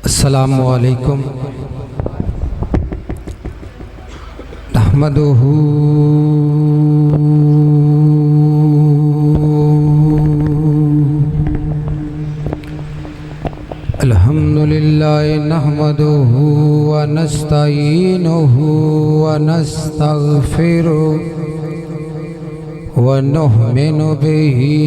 अस्सलामु अलैकुम नहमदुहु अल्हम्दुलिल्लाह नहमदुहु व नस्तईनुहु व नस्तगफिरुहु व नु'मिनु बिही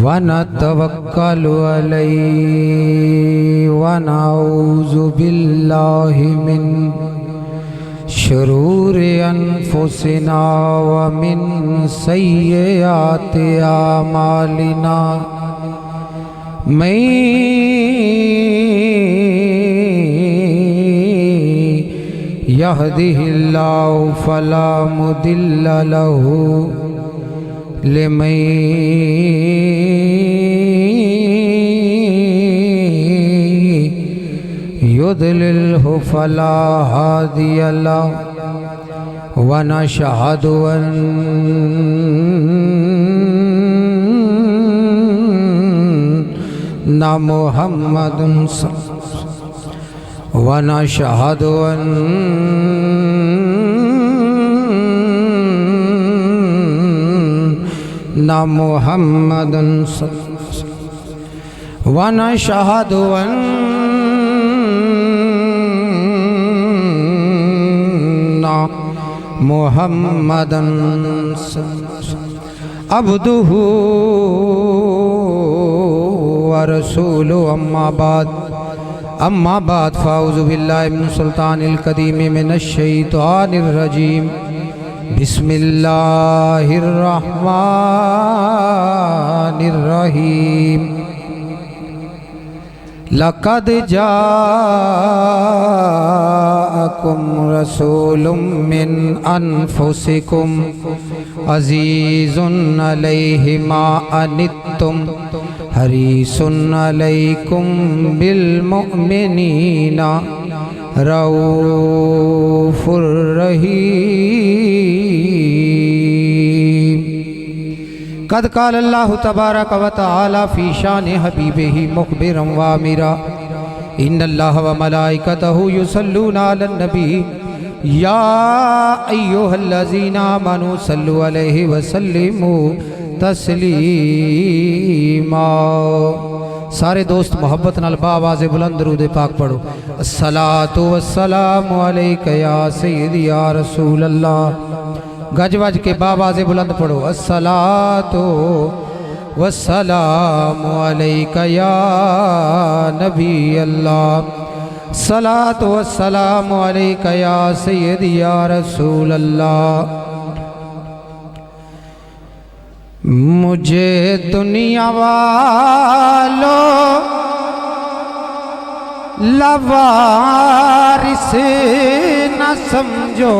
व नतवक्कलु अलैहि व नऊज़ु बिल्लाहि मिन शुरूरि अनफुसिना व मिन सय्यिआति आमालिना मैं यहदिहिल्लाहु फला मुदिल्ल लहु लिमन युद्लिल्हु फला हादिय लहु व नशहदु अन्न मुहम्मदुन व नशहदु अन्न मुहम्मदुन व नशहदु अन्न मुहम्मदन अब्दुहु व रसूलुहु अम्मा बाद फ़ाऊज़ु बिल्लाहि मिनश शैतानिल कदीम मिनश शैतानिर रजीम बिस्मिल्लाहिर रहमानिर रहीम लक़द जाअकुम रसूलुम मिन अनफुसिकुम अज़ीज़ुन अलैहि मा अनित्तुम हरीसुन अलैकुम बिल मुमिनीना रऊफ़ुर रहीम कद क़ाल अल्लाहु तबारक व तआला फ़ी शान हबीबिही मुख़बिरन व आमिरा इन्नल्लाह व मलाइकतहु युसल्लूना अलन नबी या अय्युहल्लज़ीना आमनू सल्लु अलैहि व सल्लिमू तस्लीमा। सारे दोस्त मोहब्बत नाल बावाज़े बुलंद दरूद पाक पढ़ो। अस्सलातु वस्सलामु अलैका या सय्यदी या रसूल अल्लाह। गज वज के बावाज़े बुलंद पढ़ो। अस्सलातु वस्सलामु अलैका या नबी अल्लाह। सलातु वस्सलामु अलैका या सय्यदी या रसूल अल्लाह। मुझे दुनिया वालों लवारिस न समझो,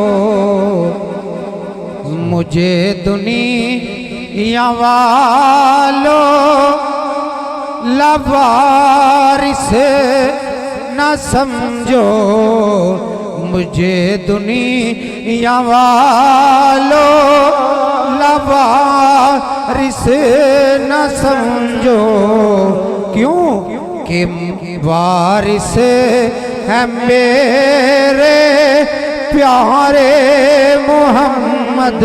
मुझे दुनिया वालों लवारिस न समझो, मुझे दुनिया वालों लवारिस न समझो। क्यों कि वारिस है मेरे प्यारे मोहम्मद।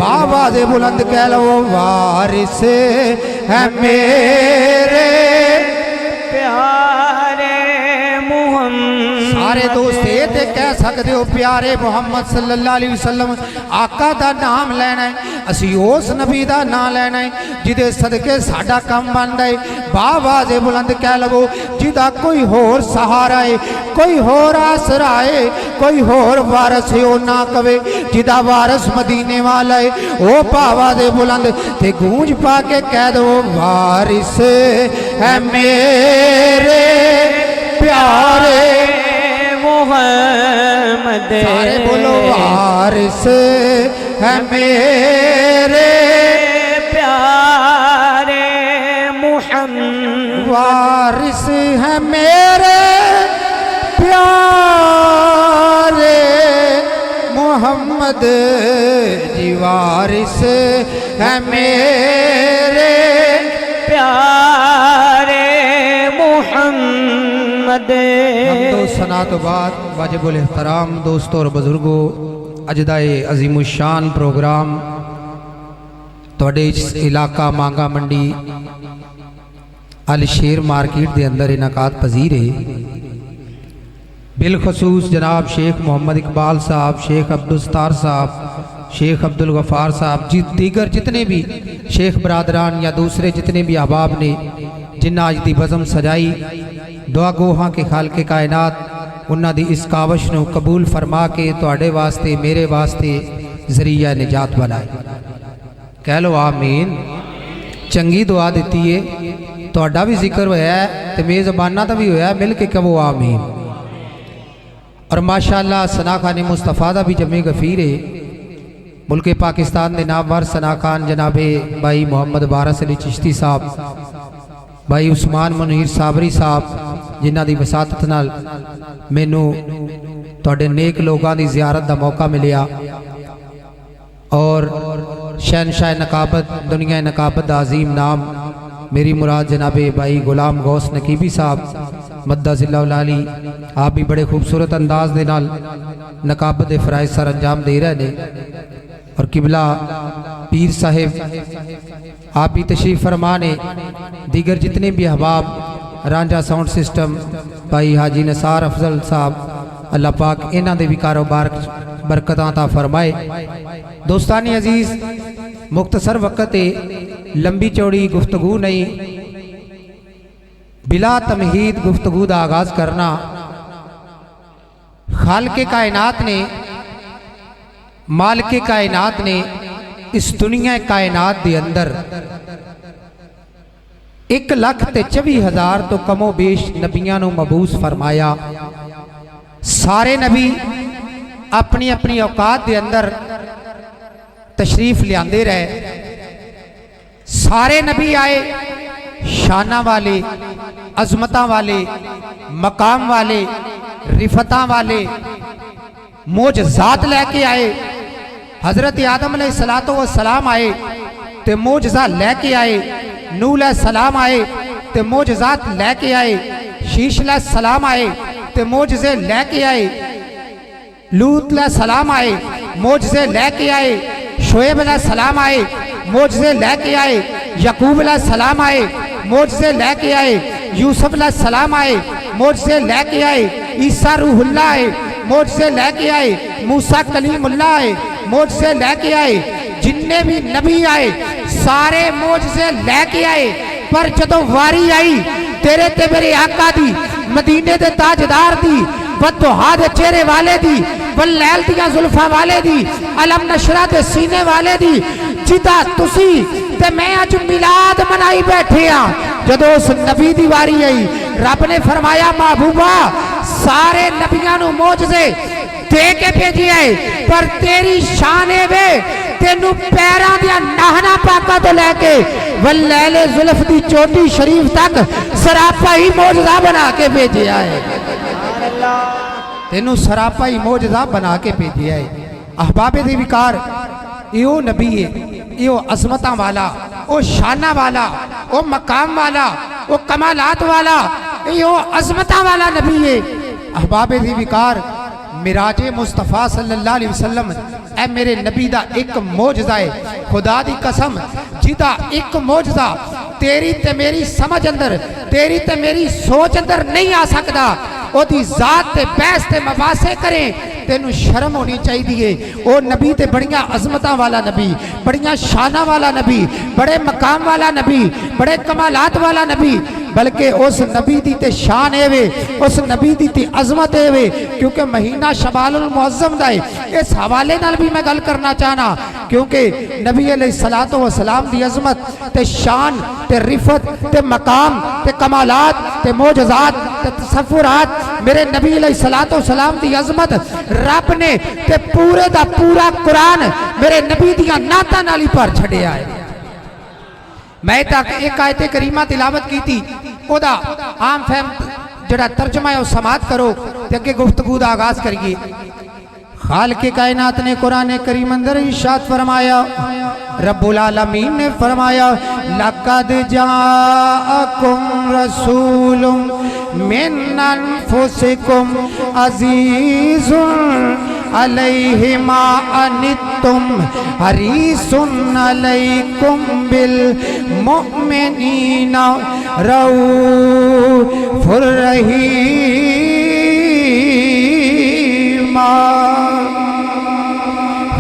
बावाज़े बुलंद कह लो वारिस है मेरे प्यारे मोहम्मद। सारे दोस्त ये ते कह सकते हो प्यारे मोहम्मद सल्लल्लाहु अलैहि वसल्लम आका दा नाम लेना है, असी उस नबी दा नाम लेना है जिदे सदके साडा काम बनदा है। बावाज़े बुलंद कह लवो जिदा कोई होर सहारा है, कोई होर आसरा है, कोई होर वारस है ओ ना कवे। जिदा वारस मदीने वाला है ओ बावाज़े बुलंद ते गूंज पा के कह दो वारिस है मेरे प्यारे मोहम्मद। सारे बोलो वारिस है मेरे प्यारे मोहम्मद। वारिस है मेरे प्यारे मोहम्मद जी। वारिस है मेरे प्यारे मुहम्मद। हमदो सना तो बाद वाजिबुल एहतराम दोस्तों और बुजुर्गों, अजदाए अजीमुशान प्रोग्राम तुहाडे इस इलाका मांगा मंडी अल शेर मार्केट के अंदर इनाकात पजीर है। बिलखसूस जनाब शेख मोहम्मद इकबाल साहब, शेख अब्दुलस्तार साहब, शेख अब्दुल गफ़ार साहब जी, दीगर जितने भी शेख बरादरान या दूसरे जितने भी अहबाब ने जिन्हें अज की बज़म सजाई, दुआ गोहा के खालके कायनात उन्हां दी इस कावश नूं कबूल फरमा के तुहाडे वास्ते मेरे वास्ते जरिया निजात बनाए। कह लो आमीन। चंगी दुआ दी है, तुहाडा भी जिक्र होया है ते मेज़बाना का भी होया, मिल के कहो आमीन। और माशाअल्लाह सना खान मुस्तफ़ा का भी जमे गफीर है। मुल्क पाकिस्तान के नामवर सना खान जनाबे भाई मोहम्मद वारिस अली चिश्ती साहब, भाई उस्मान मुनीर साबरी साहब जिन्हों की वसातत नाल मैनू तुहाडे नेक लोगों की जियारत का मौका मिलिया। और शहनशाह नकाबत दुनिया नकाबत का अजीम नाम मेरी मुराद जनाबे भाई गुलाम गौस नकीबी साहब मद्दाजिल्लाहुल-आली, आप भी बड़े खूबसूरत अंदाज के नाल नकाबत के फ़राइज़ सर अंजाम दे रहे हैं। और किबला पीर साहिब आप भी तशरीफ़ फरमा ने, दीगर जितने भी अहबाब, रांझा साउंड सिस्टम भाई हाजी नसार अफजल साहब, अल्लाह पाक इन्हां दे भी कारोबार बरकतां ता फरमाए। दोस्तानी अजीज़, मुख्तसर वक़्त लंबी चौड़ी गुफ्तगू नहीं, बिला तमहीद गुफ्तगू का आगाज करना। खालिक़े कायनात ने, मालिके कायनात ने इस दुनिया कायनात के अंदर 1,24,000 तो कमो बेश नबियां नूं मबूस फरमाया। सारे नबी अपनी अपनी औकात के अंदर तशरीफ लियाते रहे। सारे नबी आए शाना वाले, अजमता वाले, मकाम वाले, रिफता वाले, मोजज़ात लैके आए। हजरत आदम अलैहिस्सलातो वस्सलाम आए ते मोजज़ा लैके आए, नूह अलैहिस्सलाम आए ते मोजज़ात लैके आए, शीश अलैहिस्सलाम आए ते मोजज़े लैके आए, लूत अलैहिस्सलाम आए मोजज़े लैके आए, शोएब अलैहिस्सलाम आए मोजज़े लैके आए, यकूब अलैहिस्सलाम आए मोजज़े लैके आए, यूसुफ अलैहिस्सलाम आए मोजज़े लैके आए, ईसा रूहुल्लाह आए मोजज़े लैके आए, मूसा कलीमुल्लाह आए मोजज़े लैके आए। जिन्ने भी नबी आए सारे मोजज़े लैके आए। पर जदों वारी आई तेरे ते मेरे आका दी, मदीने दे ताजदार दी, बददुहा दे चेहरे वाले दी, वल्लैल दियां जुल्फां वाले दी, अलम नशरा दे सीने वाले दी, जिदा तुसी ते मैं अज मिलाद मनाई बैठे हाँ। जदों उस नबी दी वारी आई, रब ने फरमाया महबूबा सारे नबियां नूं मोजज़े दे के भेजे है, पर तेरी शान है वे तेनू पैरां दियां नाहना पाका तो लैके वल्लैले जुल्फ दी चोटी शरीफ तक सरापा ही मोजज़ा बना के भेजे है। तेनू सरापा ही मोजज़ा बना के भेजे है। अहबाबे दी विकार यो नबी है, यो अजमता वाला, ओ शाना वाला, ओ मकाम वाला, ओ कमालात वाला, यो अजमता वाला नबी है। अहबाबे दी विकार मिराजे मुस्तफ़ा सल्लल्लाहु अलैहि वसल्लम ए मेरे नबी दा एक मोजज़ा है। खुदा दी कसम जिदा एक मोजज़ा तेरी ते मेरी समझ अंदर, तेरी ते मेरी सोच अंदर नहीं आ सकता, ओदी जात ते बहस ते मबासे करें तेनू शर्म होनी चाहिए। ओ नबी ते बड़ियां अजमतां वाला नबी, बड़ियां शाना वाला नबी, बड़े मकाम वाला नबी, बड़े कमालात वाला नबी, बल्कि उस नबी दी ते शान है वे, उस नबी दी ते अजमत है वे, क्योंकि महीना शबालुल मुअज्जम दा है। इस हवाले नाल भी मैं गल करना चाहना, क्योंकि नबी अलैहिस्सलातो वस्सलाम दी अजमत ते शान ते रिफत ते मकाम ते कमालात ते मोजज़ात ते तसव्वुरात, मेरे नबी अलैहिस्सलातो वस्सलाम दी अजमत रब ने ते पूरे दा पूरा कुरान मेरे नबी दियां नातां नाल ही भर छड़िया है। मैं तक एक आयत करीमा तिलावत की थी, ओदा आम फहम जड़ा तर्जमा है वो समात करो ते अगे गुफ्तगू दा आगाज करिए। खालिक़ कायनात ने कुरान करीम अंदर इरशाद फरमाया, रब्बुल आलमीन ने फरमाया, लक़द जाअकुम रसूलुम मिन अनफुसिकुम अज़ीज़ुन अलैहि मा अनित्तुम हरीसुन अलैकुम बिल मुमिनीना रऊफ़ुर रहीम।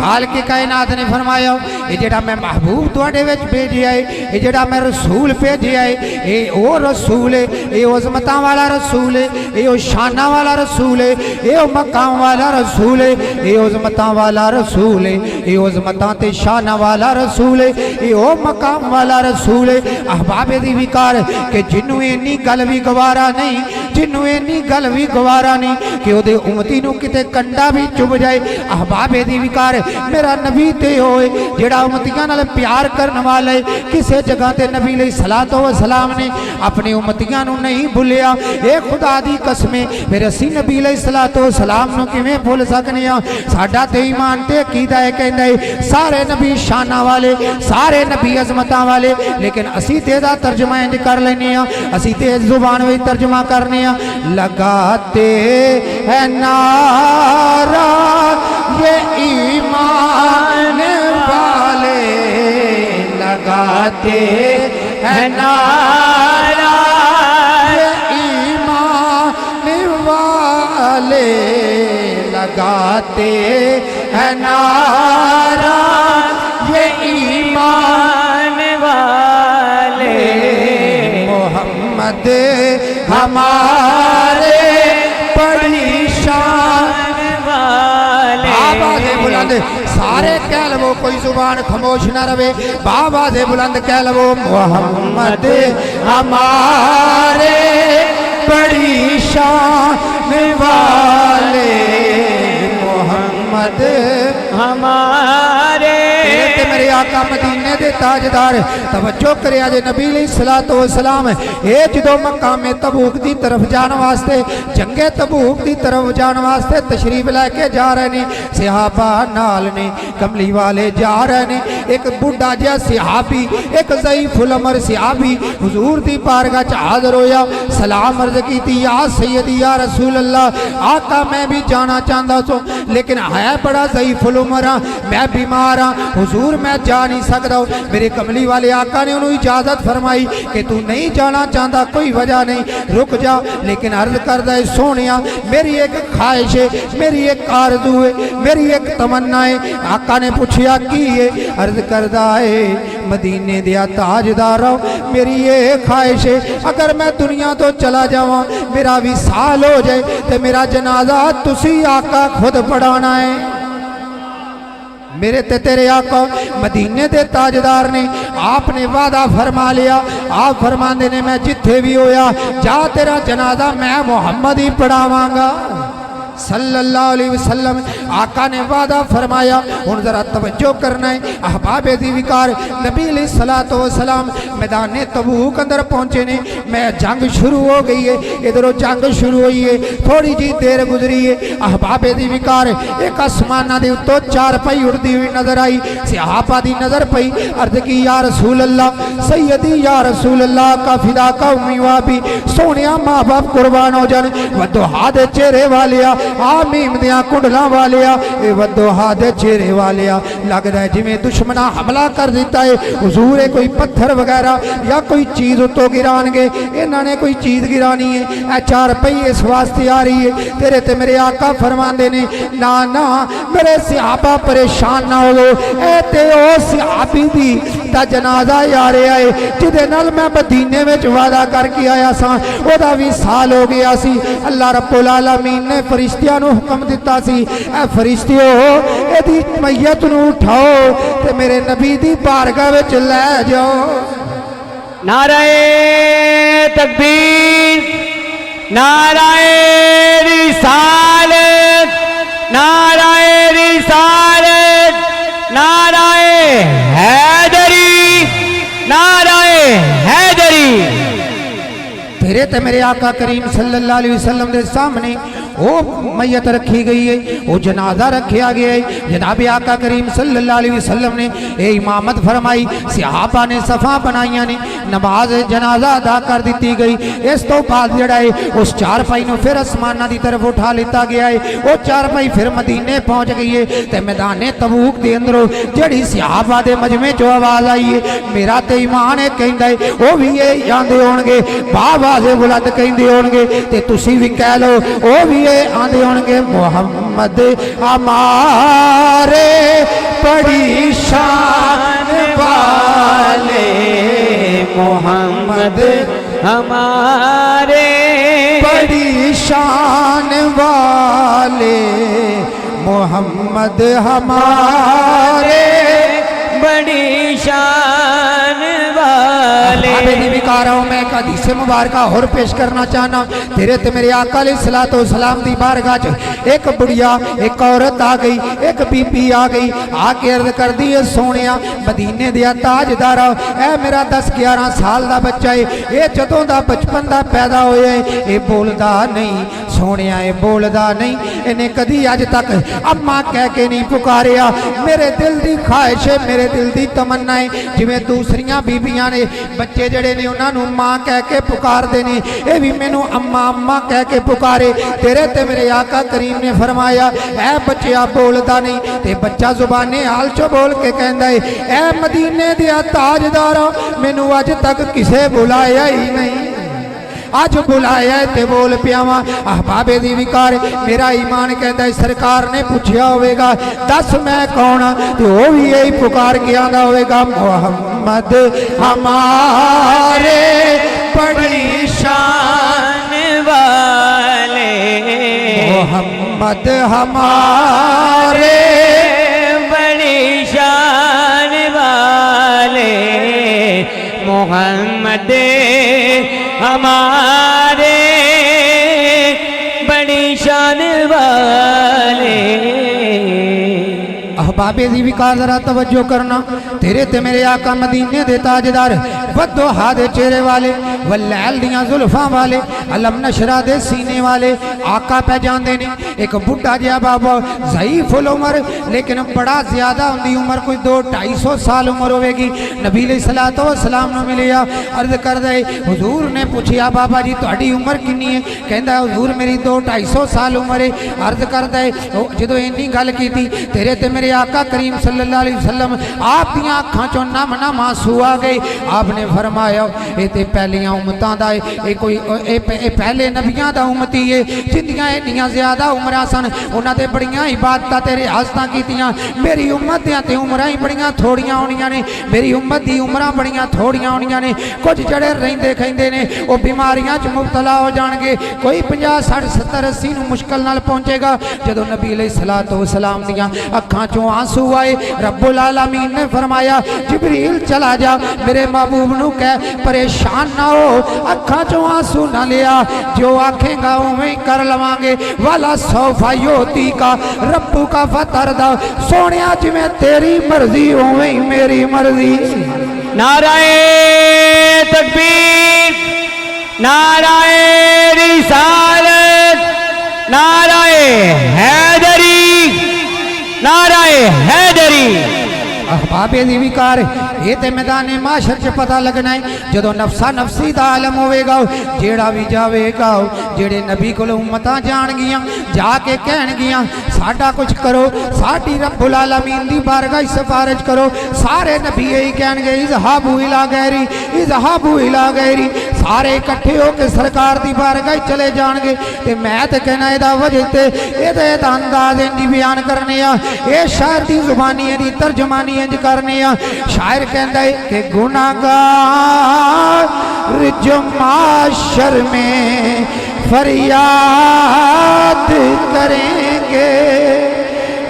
खालिक़ कायनात ने फरमाया, ये जेड़ा मैं महबूब तुहाडे विच भेजिया है, ये जेड़ा मैं रसूल भेजिया है, ये वो रसूल है, ये उज़मतां वाला रसूल है, ये वो शाना वाला रसूल है, ये वो मकाम वाला रसूल है, ये उज़मतां वाला रसूल है, ये उज़मतां ते शाना वाला रसूल है, ये वो मकाम वाला रसूल है। अहबाबे दी विकार कि जिन्नू इन्नी गल भी गवारा नहीं, जिन्नू इन्नी गल भी गवारा नहीं कि ओदे उम्मती नू किते कंडा भी चुभ जाए। अहबाबे दी विकार मेरा नबी ते होए जेड़ा उम्मतियां नाल प्यार करने वाला है। किसी जगह ते नबी अलैहि सलातो व सलाम ने अपनी उम्मतियां नू नहीं भुलिया। ए खुदा दी कसमें फिर असी नबी अलैहि सलातो व सलाम नू किवें भुल सकने आ? साडा ते ईमान ते अकीदा है, कहंदा है सारे नबी शाना वाले, सारे नबी अजमतां वाले, लेकिन असी ते दा तर्जमा इंज कर लेने आ, असी ते जुबान विच तर्जमा करने आ, लगाते है नारा ये ईमान वाले, लगाते हैं नारा ये ईमान वाले, लगाते हैं नारा ये ईमान वाले। मोहम्मद हमारे बड़ी शान वाले। आवाज़े बुलंद सारे कह लो, कोई जुबान खामोश न रहे, बाबा दे बुलंद कह लो, मोहम्मद हमारे बड़ी शान वाले, मोहम्मद हमारे। मेरे आका मदीने दे ताजदार तवज्जो करे जे नबी अलैहि सलातो व सलाम ए जदों मकामे तबूक दी तरफ जाने वास्ते, जंगे तबूक दी तरफ जाने वास्ते तशरीफ लैके जा रहे ने, सहाबा नाल ने, कमली वाले जा रहे ने। एक बुढ़ा जिहा सहाबी, एक ज़ईफ़ुल उमर सहाबी हुजूर दी बारगाह च हाज़र होया, सलाम अर्ज़ कीती, या सैयदी या रसूल अल्लाह, आका मैं भी जाना चाहता सो, लेकिन है बड़ा ज़ईफ़ुल उमर हाँ, मैं बीमार हाँ हुजूर, मैं जा नहीं सकता। मेरे कमली वाले आका ने उन्होंने इजाजत फरमाई कि तू नहीं जाना चाहता, कोई वजह नहीं, रुक जा। लेकिन अर्ज करदा है सोनिया, मेरी एक ख्वाहिश है, मेरी एक आरज़ू है, मेरी एक तमन्ना है। आका ने पूछा की है? अर्ज करदा है मदीने दिया ताजदार, मेरी ये ख्वाहिश है अगर मैं दुनिया तो चला जावां, मेरा विसाल हो जाए तो मेरा जनाजा तुसी आका खुद पढ़ाना है। मेरे ते तेरे आका मदीने दे ताजदार ने आपने वादा फरमा लिया, आप फरमाते ने मैं जिथे भी होया जा तेरा जनाजा मैं मुहम्मद ही पढ़ावांगा सल्लल्लाहु अलैहि वसल्लम। आका ने वादा फरमाया। हुण जरा तवज्जो करना है अहबाबे दी विकार, नबी अलैहि सलातो व सलाम मैदान तबूक अंदर पहुंचे ने। मैं जंग शुरू हो गई है, इधरों जंग शुरू हुई है, थोड़ी जी देर गुजरी है, अहबाबे दी विकार एक आसमाना दे उत्तों चार पाई उड़ती हुई नजर आई। सहाबा दी नजर पई, अर्ज की या रसूल अल्लाह, सैयदी या रसूल अल्लाह, का फिदा का उम्मी वाबी, सोनिया माँ बाप कुर्बान हो जान, वदोहा दे चेहरे वालिया, आमीम दिया कुंडला वालिया, ए वदोहा दे चेहरे वालिया, लगता है जिमें दुश्मना हमला कर दिता है। हुजूर कोई पत्थर वगैरह या कोई चीज उत्तों गिरानगे, इन्होंने कोई चीज गिरानी है, ए चार पई इस वास्ते आ रही है। तेरे ते मेरे आका फरमाते ने ना ना मेरे सहाबा परेशान ना हो, ए ते ओ सहाबी दी दा जनाजा आ रहा है जिदे नाल मैं मदीने में वादा करके आया सा, ओदा भी साल हो गया सी। अल्लाह रब्बुल आलमीन ने फरिश्तियां नू हुक्म दिता सी, ए फरिश्तियो एदी मैयत नू उठाओ ते मेरे नबी दी बारगाह विच ले जाओ। नाराए तकबीर, नाराए रिसालत, नाराए रिसालत, नाराए हैदरी, नाराए हैदरी। तेरे ते मेरे आका करीम सल्लल्लाहु अलैहि वसल्लम के सामने वो मैयत रखी गई है, वो जनाजा रखा गया है। जनाब आका करीम सल्लल्लाहु अलैहि वसल्लम ने ये इमामत फरमाई, सहाबा ने सफ़ा बनाइया ने, नमाज जनाजा अदा कर दी गई। इस तो बाद जड़ा है उस चारपाई को फिर आसमाना की तरफ उठा लिया गया है। वो चारपाई फिर मदीने पहुँच गई है। तो मैदाने तबूक के अंदरों जड़ी सहाबा के मजमे चो आवाज़ आई है, मेरा तो ईमान है कहता है, वो भी ये आंदे होणगे, बावाजे बुलंद कहते होणगे, ते तुसी भी कह लो वो भी ये आंदे होणगे, मोहम्मद हमारे बड़ी शान वाले, मोहम्मद हमारे बड़ी शान वाले, मोहम्मद हमारे बड़ी शान वाले। मैं एक हदीस मुबारक और पेश करना चाहना। तेरे ते मेरे आका अलैहिस्सलातु वस्सलाम दी बारगाह च एक बुढ़िया एक औरत आ गई, एक बीबी आ गई, आके अर्ज कर दी है, सोनिया मदीने दिया ताजदारा, ए मेरा 10-11 साल का बच्चा है, ये जदों दा बचपन दा पैदा होया है, ये बोलदा नहीं सोनिया, ये बोलदा नहीं, इन्हें कदी अज तक अम्मा कह के नहीं पुकारिया। मेरे दिल की ख्वाहिश है, मेरे दिल की तमन्ना है, जिवें दूसरियां बीबियां ने बच्चे जड़े ने उन्होंने माँ कह के पुकारते हैं, ये भी मैनू अम्मा अम्मा कह के पुकारे। तेरे ते मेरे आका करीम ने फरमाया, ऐ बच्चा बोलता नहीं, ते बच्चा जुबाने हाल चो बोल के कहता है, ऐ मदीने दिया ताजदारा, मैनू अज तक किसे बुलाया ही नहीं, अज बुलाया ते बोल पियावा। अहबाबे दी विकार मेरा ईमान कहता है, सरकार ने पूछा होगा दस मैं कौन, तो वो भी यही पुकार के आंदा होगा, मोहम्मद हमारे बड़ी शान वाले, मोहम्मद हमारे बड़ी शान वाले, मोहम्मद हमारे बड़ी शान वाले। अहबाबे दी विकार जरा तवज्जो करना। तेरे ते मेरे आका मदीने दे ताजदार, वद्दोहा दे चेहरे वाले, वल्लैल दियां जुल्फां वाले, अलम नशरा दे सीने वाले आका पै जाते ने। एक बुढ़ा जिहा बाबा ज़ईफ़ुल उमर, लेकिन बड़ा ज्यादा उनकी उम्र कोई 200-250 साल उम्र होगी। नबी अलैहिस्सलातु वस्सलाम नूं मिलिया, अर्ज करदा है, हुजूर ने पूछा बाबा जी तुहाडी उम्र कितनी है? कहंदा हुजूर मेरी 200-250 साल उम्र है। अर्ज करदा है जदों इन्नी गल कीती, तेरे ते मेरे आका करीम सल्लल्लाहु अलैहि वसल्लम आप दियां अखां चों नम नम आंसू आ गए। आपने फरमाया ये तो पहलियां उम्मतां दा है, ये कोई पहले नबियां दा उम्मती है, जिंदियां इन्नियां ज्यादा उम्रां सन, उन्हां ते बड़ियां इबादतां ते रियासतां कीतियां। मेरी उम्मत दियां ते उम्रां ही बड़ियां थोड़ियां होणियां ने, मेरी उम्मत दी उम्रां बड़ियां थोड़ियां होणियां ने। कुछ जड़े रहिंदे खैंदे ने वो बीमारियां च मुबतला हो जाणगे, कोई 50, 60, 70, 80 नूं मुश्किल नाल पहुंचेगा। जदों नबी अलैहिस्सलातु वस्सलाम दियां अखां चों आंसू आए, रब्बुल आलमीन ने फरमाया जिब्रील चला जा, मेरे महबूब नूं कह परेशान ना हो, अखां चों आंसू ना लिया, जो आखेगा उवें कर लवांगे। वाला सौफा योती का रब्बू का फतरदा, सोनिया जिवें तेरी मर्जी उवें मेरी मर्जी। नाराए तकबीर, नाराए रिसालत, नाराए हैदरी, नाराए हैदरी। अहबाबे दी विकार ये तो मैदान माशर च पता लगना है, जदों नफसा नफसी दा आलम होवेगा, जेड़ा भी जावेगा, जेड़े नबी कोल उम्मतां जाणगियां, जाके कहणगियां साडा कुछ करो, साडी रब्बुल आलमीन दी बारगाह सिफारिश करो। सारे नबी यही कहणगे इज़हाबू इला गैरी, इज़हाबू इला गैरी। सारे इकट्ठे होकर सरकार दी बारगाह चले जाणगे। ते मैं तो कहना इहदा वजह ते इहदा अंदाज इंज बयान करने आ, ये शायर दी जुबानी दी तर्जमानी इंज करने आ। शायर कहता है कि गुनाहगार जो माशर में फरियाद करेंगे,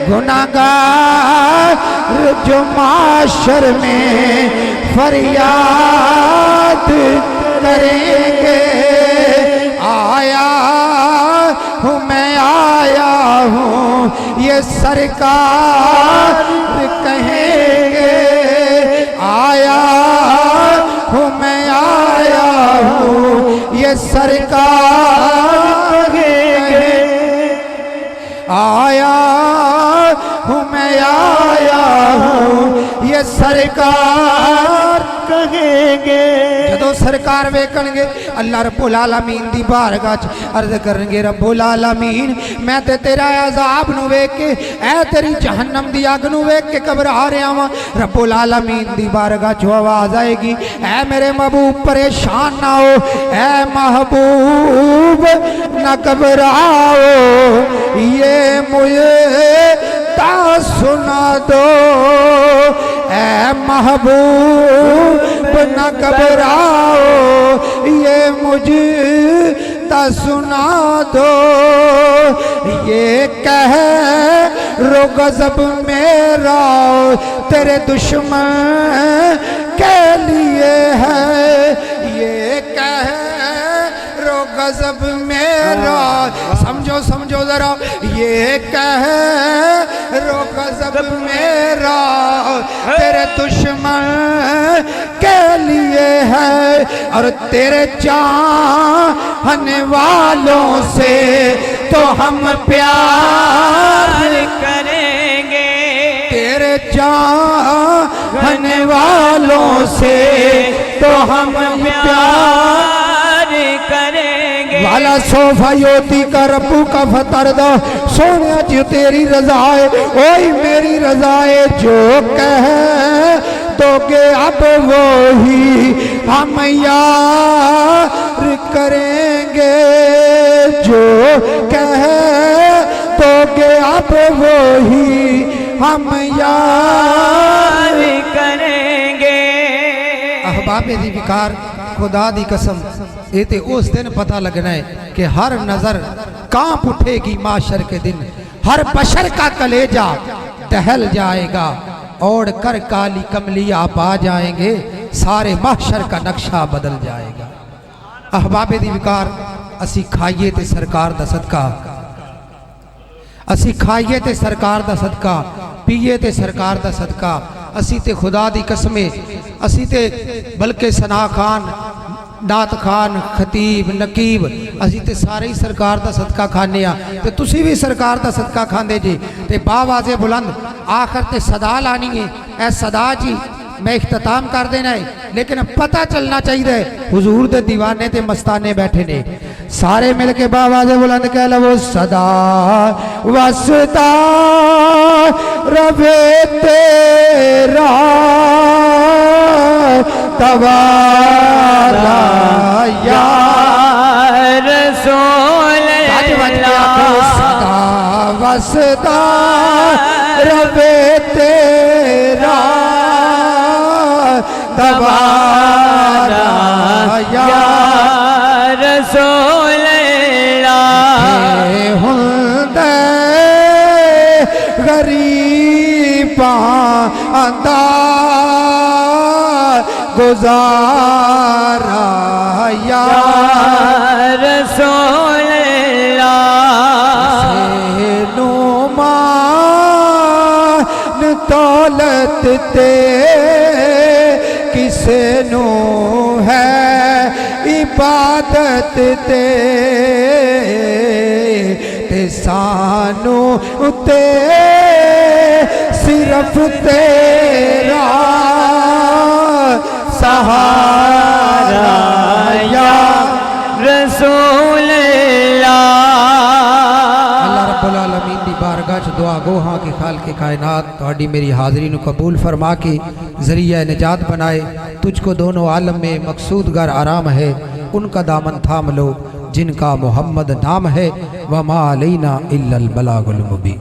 गुनाहगार जो माशर में फरियाद करेंगे। आया हूँ मैं आया हूँ ये सरकार कहेंगे, आया हूँ मैं आया हूँ ये सरकार कहेंगे। सरकार कहेंगे जदों सरकार वेखणगे अल्लाह रब्बुल आलमीन दी बारगाह च अर्ज करनगे रब्बुल आलमीन मैं ते तेरा अजाब नू वेख के ऐ तेरी जहन्नम दी अग नू वेख के घबरा रहा वां। रब्बुल आलमीन दी बारगाह च आवाज आएगी ऐ मेरे महबूब परेशान ना हो, ऐ महबूब ना घबराओ, ये मुझे ता सुना दो, ऐ महबूब न घबराओ, ये मुझे ता सुना दो, ये कह रो गज़ब मेरा तेरे दुश्मन के लिए है, ये कह रो गज़ब मेरा, समझो समझो जरा, ये कह रो गज़ब मेरा तेरे दुश्मन के लिए है, और तेरे चाहने वालों से तो हम प्यार करेंगे, तेरे चाहने वालों से तो हम प्यार करेंगे। वाला सोफा योती का रब्बू का फतर दो सोने जो तेरी रजा है ओए मेरी रजा है, जो कह दोगे अब वो ही हम यार करेंगे, जो कह दोगे अब वो ही हम यार करेंगे। अहबाबे दी विकार खुदा दी कसम ये ते उस दिन पता लगना है कि हर नजर कांप उठेगी माशर के दिन, हर बशर का कलेजा टहल जाएगा, ओढ़ कर काली कमलिया पा जाएंगे, सारे माशर का नक्शा बदल जाएगा। अहबाबे दी विकार असी खाइए ते सरकार दा सदका, असी खाइए ते सरकार दा सदका, पीए ते सरकार दा सदका, असी ते खुदा दी कसमे असी ते बल्कि सना खान नात खान खतीब नकीब असी ते सारे ही सरकार दा सदका खाने आ, ते तुसी भी सरकार दा सदका खांदे जी, ते बावाज़े बुलंद आखिर ते सदा लानी है, ऐ सदा जी मैं इख्तिताम कर देना है, लेकिन पता चलना चाहिए हुजूर दे दीवाने ते मस्ताने बैठे ने, सारे मिलके बावाज़े बुलंद कह लो सदा वसदा रवे तेरा तवारा या रसूल सदा वसदा रवे तेरा तवारा या रसूल हुंदे गरीबा अंदा गुजारा या रसूल नुमान दौलत ते किसे नु है इबादत ते सानू ते सिर्फ तेरा सहारा या रसूल अल्लाह रब्बुल आलमीन दी बारगाह च दुआ गो हाँ कि खालिक कायनात तुहाडी मेरी हाज़री नू कबूल फरमा के ज़रिया निजात बनाए, तुझको दोनों आलम में मकसूद गर आराम है, उनका दामन थाम लो जिनका मोहम्मद नाम है, वमा अलैना इल्लल बलागुल मुबीन।